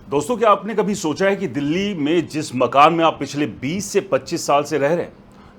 दोस्तों, क्या आपने कभी सोचा है कि दिल्ली में जिस मकान में आप पिछले 20 से 25 साल से रह रहे हैं,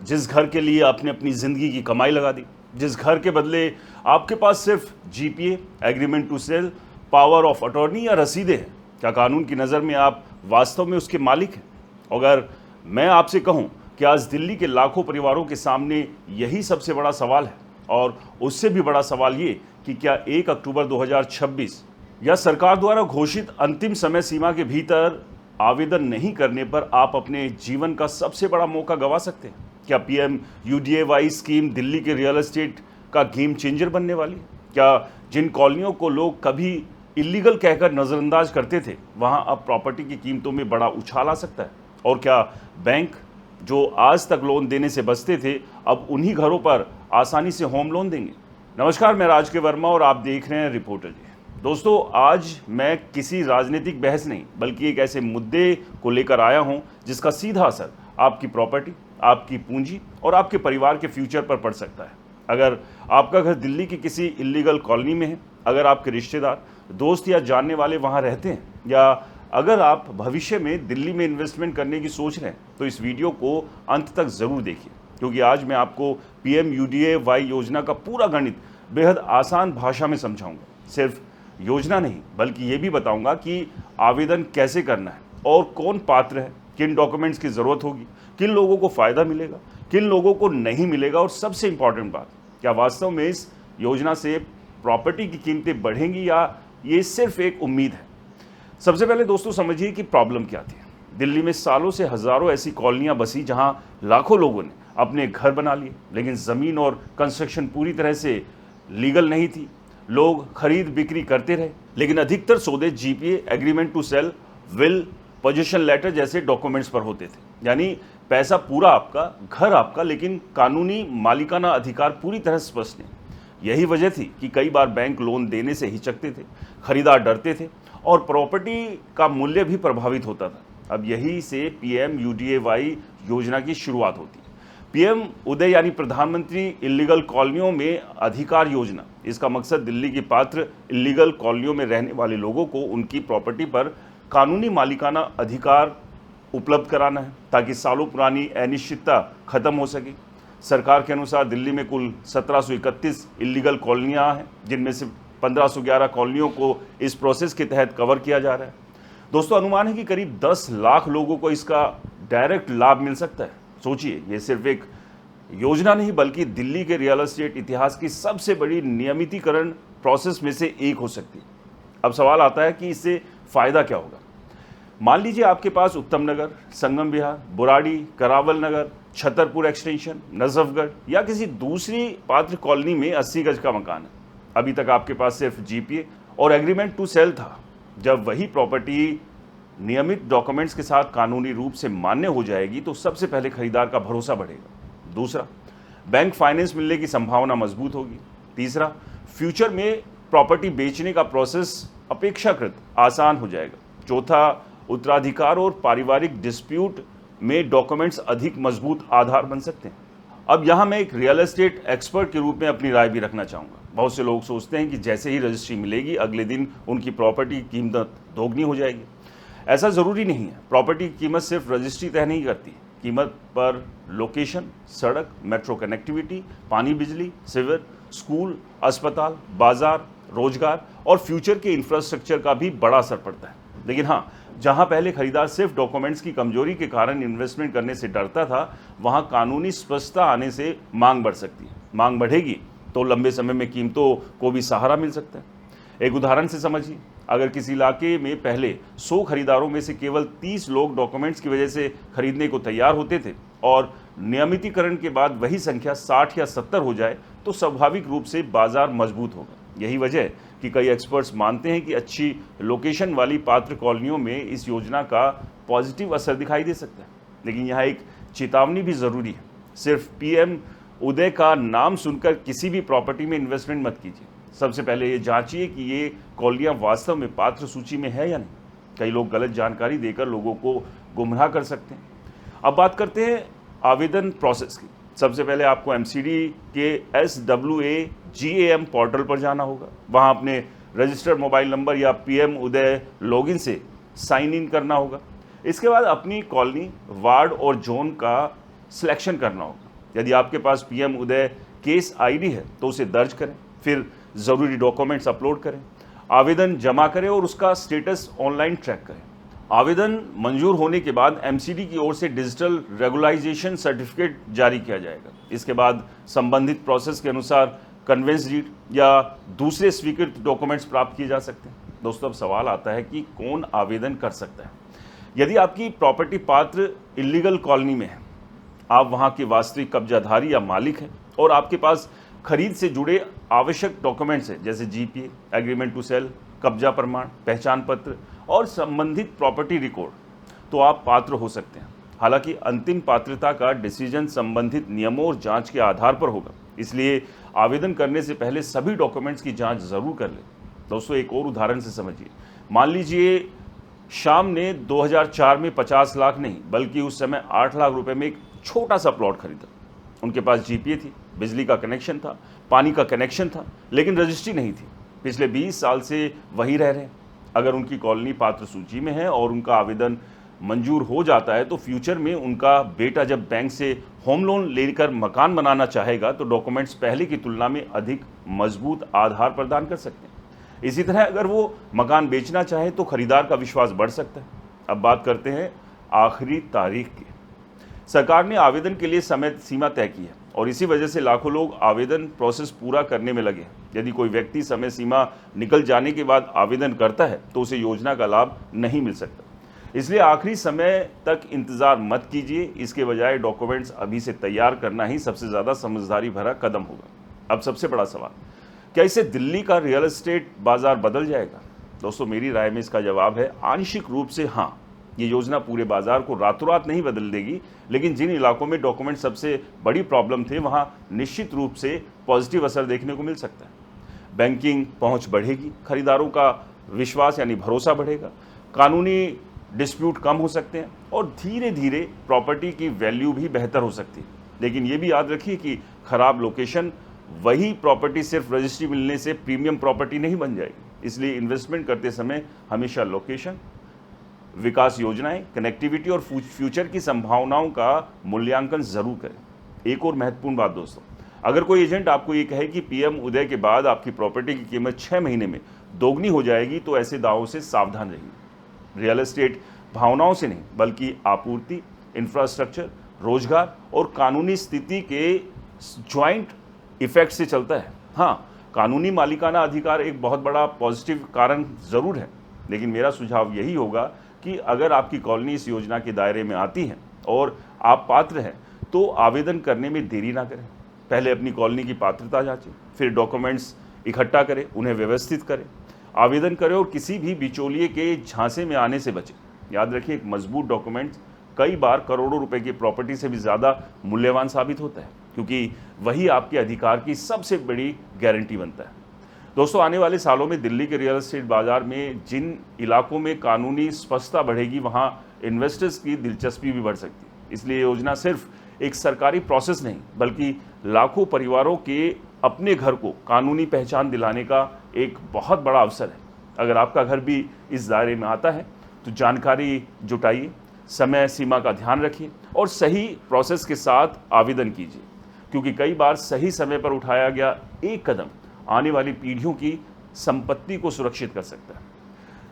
जिस घर के लिए आपने अपनी ज़िंदगी की कमाई लगा दी, जिस घर के बदले आपके पास सिर्फ GPA, agreement to sell, power of attorney या रसीदें हैं, क्या कानून की नज़र में आप वास्तव में उसके मालिक हैं? अगर मैं आपसे कहूं कि आज दिल्ली के लाखों परिवारों के सामने यही सबसे बड़ा सवाल है, और उससे भी बड़ा सवाल ये कि क्या 1 अक्टूबर 2026 या सरकार द्वारा घोषित अंतिम समय सीमा के भीतर आवेदन नहीं करने पर आप अपने जीवन का सबसे बड़ा मौका गंवा सकते हैं? क्या पीएम यूडीएवाई स्कीम दिल्ली के रियल एस्टेट का गेम चेंजर बनने वाली है? क्या जिन कॉलोनियों को लोग कभी इलीगल कहकर नज़रअंदाज करते थे, वहां अब प्रॉपर्टी की कीमतों में बड़ा उछाल आ सकता है? और क्या बैंक जो आज तक लोन देने से बचते थे, अब उन्हीं घरों पर आसानी से होम लोन देंगे? नमस्कार, मैं राज के वर्मा और आप देख रहे हैं रिपोर्टर जी। दोस्तों, आज मैं किसी राजनीतिक बहस नहीं बल्कि एक ऐसे मुद्दे को लेकर आया हूं जिसका सीधा असर आपकी प्रॉपर्टी, आपकी पूंजी और आपके परिवार के फ्यूचर पर पड़ सकता है। अगर आपका घर दिल्ली की किसी इलीगल कॉलोनी में है, अगर आपके रिश्तेदार, दोस्त या जानने वाले वहां रहते हैं, या अगर आप भविष्य में दिल्ली में इन्वेस्टमेंट करने की सोच रहे हैं, तो इस वीडियो को अंत तक ज़रूर देखिए, क्योंकि आज मैं आपको पीएम यूडीएवाई योजना का पूरा गणित बेहद आसान भाषा में समझाऊंगा। सिर्फ योजना नहीं बल्कि ये भी बताऊंगा कि आवेदन कैसे करना है और कौन पात्र है, किन डॉक्यूमेंट्स की ज़रूरत होगी, किन लोगों को फ़ायदा मिलेगा, किन लोगों को नहीं मिलेगा, और सबसे इम्पॉर्टेंट बात, क्या वास्तव में इस योजना से प्रॉपर्टी की कीमतें बढ़ेंगी या ये सिर्फ एक उम्मीद है। सबसे पहले दोस्तों समझिए कि प्रॉब्लम क्या थी। दिल्ली में सालों से हज़ारों ऐसी कॉलोनियाँ बसी जहाँ लाखों लोगों ने अपने घर बना लिए, लेकिन ज़मीन और कंस्ट्रक्शन पूरी तरह से लीगल नहीं थी। लोग खरीद बिक्री करते रहे, लेकिन अधिकतर सौदे GPA, agreement to sell, will, position letter जैसे डॉक्यूमेंट्स पर होते थे। यानी पैसा पूरा आपका, घर आपका, लेकिन कानूनी मालिकाना अधिकार पूरी तरह स्पष्ट नहीं। यही वजह थी कि कई बार बैंक लोन देने से हिचकते थे, खरीदार डरते थे और प्रॉपर्टी का मूल्य भी प्रभावित होता था। अब यही से पीएम यूडीएवाई योजना की शुरुआत होती है। पीएम उदय यानी प्रधानमंत्री इलीगल कॉलोनियों में अधिकार योजना। इसका मकसद दिल्ली की पात्र इलीगल कॉलोनियों में रहने वाले लोगों को उनकी प्रॉपर्टी पर कानूनी मालिकाना अधिकार उपलब्ध कराना है, ताकि सालों पुरानी अनिश्चितता खत्म हो सके। सरकार के अनुसार दिल्ली में कुल 1731 इलीगल कॉलोनियाँ हैं, जिनमें से 1511 कॉलोनियों को इस प्रोसेस के तहत कवर किया जा रहा है। दोस्तों, अनुमान है कि करीब 10 लाख लोगों को इसका डायरेक्ट लाभ मिल सकता है। सोचिए, ये सिर्फ एक योजना नहीं बल्कि दिल्ली के रियल एस्टेट इतिहास की सबसे बड़ी नियमितीकरण प्रोसेस में से एक हो सकती है। अब सवाल आता है कि इससे फ़ायदा क्या होगा। मान लीजिए आपके पास उत्तम नगर, संगम विहार, बुराड़ी, करावल नगर, छतरपुर एक्सटेंशन, नजफगढ़ या किसी दूसरी पात्र कॉलोनी में 80 गज का मकान है। अभी तक आपके पास सिर्फ जीपीए और एग्रीमेंट टू सेल था। जब वही प्रॉपर्टी नियमित डॉक्यूमेंट्स के साथ कानूनी रूप से मान्य हो जाएगी, तो सबसे पहले खरीदार का भरोसा बढ़ेगा। दूसरा, बैंक फाइनेंस मिलने की संभावना मजबूत होगी। तीसरा, फ्यूचर में प्रॉपर्टी बेचने का प्रोसेस अपेक्षाकृत आसान हो जाएगा। चौथा, उत्तराधिकार और पारिवारिक डिस्प्यूट में डॉक्यूमेंट्स अधिक मजबूत आधार बन सकते हैं। अब यहाँ मैं एक रियल एस्टेट एक्सपर्ट के रूप में अपनी राय भी रखना चाहूँगा। बहुत से लोग सोचते हैं कि जैसे ही रजिस्ट्री मिलेगी, अगले दिन उनकी प्रॉपर्टी की कीमत दोगुनी हो जाएगी। ऐसा ज़रूरी नहीं है। प्रॉपर्टी की कीमत सिर्फ रजिस्ट्री तय नहीं करती। कीमत पर लोकेशन, सड़क, मेट्रो कनेक्टिविटी, पानी, बिजली, सिविल, स्कूल, अस्पताल, बाजार, रोजगार और फ्यूचर के इंफ्रास्ट्रक्चर का भी बड़ा असर पड़ता है। लेकिन हाँ, जहाँ पहले खरीदार सिर्फ डॉक्यूमेंट्स की कमजोरी के कारण इन्वेस्टमेंट करने से डरता था, वहाँ कानूनी स्पष्टता आने से मांग बढ़ सकती है। मांग बढ़ेगी तो लंबे समय में कीमतों को भी सहारा मिल सकता है। एक उदाहरण से समझिए, अगर किसी इलाके में पहले 100 खरीदारों में से केवल 30 लोग डॉक्यूमेंट्स की वजह से खरीदने को तैयार होते थे और नियमितीकरण के बाद वही संख्या 60 या 70 हो जाए, तो स्वाभाविक रूप से बाजार मजबूत होगा। यही वजह है कि कई एक्सपर्ट्स मानते हैं कि अच्छी लोकेशन वाली पात्र कॉलोनियों में इस योजना का पॉजिटिव असर दिखाई दे सकता है। लेकिन यहाँ एक चेतावनी भी ज़रूरी है। सिर्फ पीएम उदय का नाम सुनकर किसी भी प्रॉपर्टी में इन्वेस्टमेंट मत कीजिए। सबसे पहले ये जांचिए कि ये कॉलोनियाँ वास्तव में पात्र सूची में है या नहीं। कई लोग गलत जानकारी देकर लोगों को गुमराह कर सकते हैं। अब बात करते हैं आवेदन प्रोसेस की। सबसे पहले आपको एमसीडी के SWAGAM पोर्टल पर जाना होगा। वहाँ अपने रजिस्टर्ड मोबाइल नंबर या पीएम उदय लॉगिन से साइन इन करना होगा। इसके बाद अपनी कॉलोनी, वार्ड और जोन का सिलेक्शन करना होगा। यदि आपके पास पीएम उदय केस आईडी है तो उसे दर्ज करें, फिर ज़रूरी डॉक्यूमेंट्स अपलोड करें, आवेदन जमा करें और उसका स्टेटस ऑनलाइन ट्रैक करें। आवेदन मंजूर होने के बाद एमसीडी की ओर से डिजिटल रेगुलाइजेशन सर्टिफिकेट जारी किया जाएगा। इसके बाद संबंधित प्रोसेस के अनुसार कन्वेंस डीड या दूसरे स्वीकृत डॉक्यूमेंट्स प्राप्त किए जा सकते हैं। दोस्तों, अब सवाल आता है कि कौन आवेदन कर सकता है। यदि आपकी प्रॉपर्टी पात्र इलीगल कॉलोनी में है, आप वहां के वास्तविक कब्जाधारी या मालिक हैं और आपके पास खरीद से जुड़े आवश्यक डॉक्यूमेंट्स हैं, जैसे जीपीए, एग्रीमेंट टू सेल, कब्जा प्रमाण, पहचान पत्र और संबंधित प्रॉपर्टी रिकॉर्ड, तो आप पात्र हो सकते हैं। हालांकि अंतिम पात्रता का डिसीजन संबंधित नियमों और जांच के आधार पर होगा, इसलिए आवेदन करने से पहले सभी डॉक्यूमेंट्स की जांच जरूर कर लें। दोस्तों, एक और उदाहरण से समझिए। मान लीजिए शाम ने 2004 में 50 लाख नहीं बल्कि उस समय 8 लाख रुपए में एक छोटा सा प्लॉट खरीदा। उनके पास जीपीए थी, बिजली का कनेक्शन था, पानी का कनेक्शन था, लेकिन रजिस्ट्री नहीं थी। पिछले 20 साल से वहीं रह रहे हैं। अगर उनकी कॉलोनी पात्र सूची में है और उनका आवेदन मंजूर हो जाता है तो फ्यूचर में उनका बेटा जब बैंक से होम लोन लेकर मकान बनाना चाहेगा तो डॉक्यूमेंट्स पहले की तुलना में अधिक मजबूत आधार प्रदान कर सकते हैं। इसी तरह अगर वो मकान बेचना चाहे तो खरीदार का विश्वास बढ़ सकता है। अब बात करते हैं आखिरी तारीख की। सरकार ने आवेदन के लिए समय सीमा तय की है और इसी वजह से लाखों लोग आवेदन प्रोसेस पूरा करने में लगे हैं। यदि कोई व्यक्ति समय सीमा निकल जाने के बाद आवेदन करता है तो उसे योजना का लाभ नहीं मिल सकता। इसलिए आखिरी समय तक इंतजार मत कीजिए। इसके बजाय डॉक्यूमेंट्स अभी से तैयार करना ही सबसे ज़्यादा समझदारी भरा कदम होगा। अब सबसे बड़ा सवाल, क्या इससे दिल्ली का रियल एस्टेट बाजार बदल जाएगा? दोस्तों, मेरी राय में इसका जवाब है आंशिक रूप से हाँ। ये योजना पूरे बाजार को रातों रात नहीं बदल देगी, लेकिन जिन इलाकों में डॉक्यूमेंट सबसे बड़ी प्रॉब्लम थे वहां निश्चित रूप से पॉजिटिव असर देखने को मिल सकता है। बैंकिंग पहुंच बढ़ेगी, खरीदारों का विश्वास यानी भरोसा बढ़ेगा, कानूनी डिस्प्यूट कम हो सकते हैं और धीरे धीरे प्रॉपर्टी की वैल्यू भी बेहतर हो सकती है। लेकिन ये भी याद रखिए कि खराब लोकेशन, वही प्रॉपर्टी सिर्फ रजिस्ट्री मिलने से प्रीमियम प्रॉपर्टी नहीं बन जाएगी। इसलिए इन्वेस्टमेंट करते समय हमेशा लोकेशन, विकास योजनाएं, कनेक्टिविटी और फ्यूचर की संभावनाओं का मूल्यांकन जरूर करें। एक और महत्वपूर्ण बात दोस्तों, अगर कोई एजेंट आपको ये कहे कि पीएम उदय के बाद आपकी प्रॉपर्टी की कीमत 6 महीने में दोगुनी हो जाएगी तो ऐसे दावों से सावधान रहिए। रियल एस्टेट भावनाओं से नहीं बल्कि आपूर्ति, इंफ्रास्ट्रक्चर, रोजगार और कानूनी स्थिति के ज्वाइंट इफेक्ट से चलता है। हाँ, कानूनी मालिकाना अधिकार एक बहुत बड़ा पॉजिटिव कारण जरूर है, लेकिन मेरा सुझाव यही होगा कि अगर आपकी कॉलोनी इस योजना के दायरे में आती है और आप पात्र हैं तो आवेदन करने में देरी ना करें। पहले अपनी कॉलोनी की पात्रता जांचें, फिर डॉक्यूमेंट्स इकट्ठा करें, उन्हें व्यवस्थित करें, आवेदन करें और किसी भी बिचौलिए के झांसे में आने से बचें। याद रखिए, एक मजबूत डॉक्यूमेंट्स कई बार करोड़ों रुपए की प्रॉपर्टी से भी ज़्यादा मूल्यवान साबित होता है, क्योंकि वही आपके अधिकार की सबसे बड़ी गारंटी बनता है। दोस्तों, आने वाले सालों में दिल्ली के रियल एस्टेट बाजार में जिन इलाकों में कानूनी स्पष्टता बढ़ेगी वहां इन्वेस्टर्स की दिलचस्पी भी बढ़ सकती है। इसलिए ये योजना सिर्फ एक सरकारी प्रोसेस नहीं बल्कि लाखों परिवारों के अपने घर को कानूनी पहचान दिलाने का एक बहुत बड़ा अवसर है। अगर आपका घर भी इस दायरे में आता है तो जानकारी जुटाइए, समय सीमा का ध्यान रखिए और सही प्रोसेस के साथ आवेदन कीजिए, क्योंकि कई बार सही समय पर उठाया गया एक कदम आने वाली पीढ़ियों की संपत्ति को सुरक्षित कर सकता है।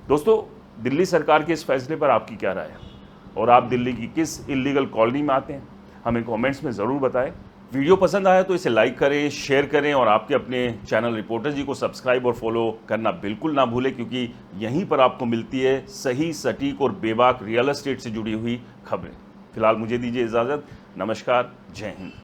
दोस्तों, दिल्ली सरकार के इस फैसले पर आपकी क्या राय है और आप दिल्ली की किस इलीगल कॉलोनी में आते हैं? हमें कमेंट्स में ज़रूर बताएं। वीडियो पसंद आया तो इसे लाइक करें, शेयर करें और आपके अपने चैनल रिपोर्टर जी को सब्सक्राइब और फॉलो करना बिल्कुल ना भूलें, क्योंकि यहीं पर आपको मिलती है सही, सटीक और बेबाक रियल एस्टेट से जुड़ी हुई खबरें। फिलहाल मुझे दीजिए इजाज़त। नमस्कार, जय हिंद।